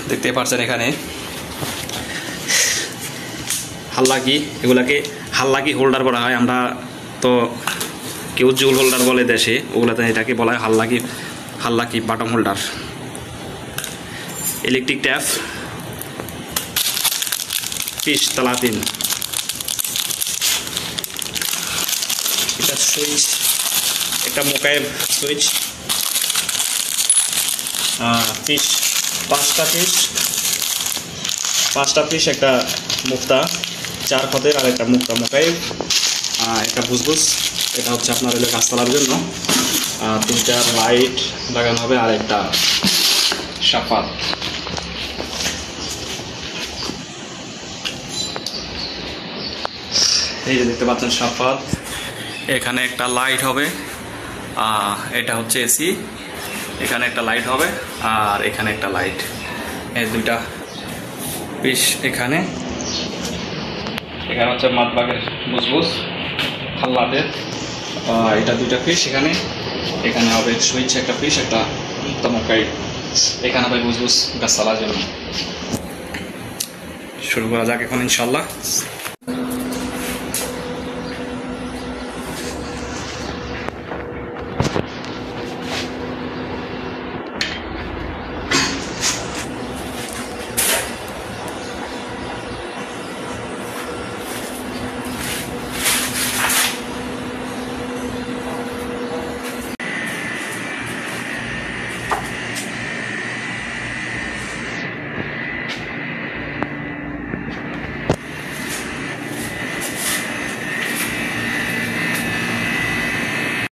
দেখতে পাচ্ছেন এখানে হাল্লাকি, এগুলাকে হাল্লাকি হোল্ডার বলা হয়। আমরা তো কেউ জুল হোল্ডার বলে দেশে, ওগুলাতে এটাকে বলা হয় হাল্লাকি batten holder. Electric tap, piece তালা পিন, এটা সুইচ, একটা মোকাইব সুইচ, পিস পাঁচটা পিস, একটা মুক্তা 4 খতের, আর একটা মুক্তা মোকাইব, একটা বুজবুজ, এটা হচ্ছে আপনার হলো গাছ তোলার জন্য। 2টা লাইট লাগানো হবে, আর একটা সাফাত। এই যে দেখতে পাচ্ছেন সাফাত, এখানে একটা লাইট হবে, এটা হচ্ছে এসি, এখানে একটা লাইট হবে, আর এখানে একটা লাইট। এই 2টা পিস এখানে হচ্ছে মাতবাগের বুজবুজ হাল্লাদের, এটা 2টা পিস এখানে হবে সুইচ একটা পিস, একটা মুক্তামুকাই, এখানে হবে বুজবুজ গাছ চালার জন্য। শুরু করা যাক এখন ইনশাল্লাহ।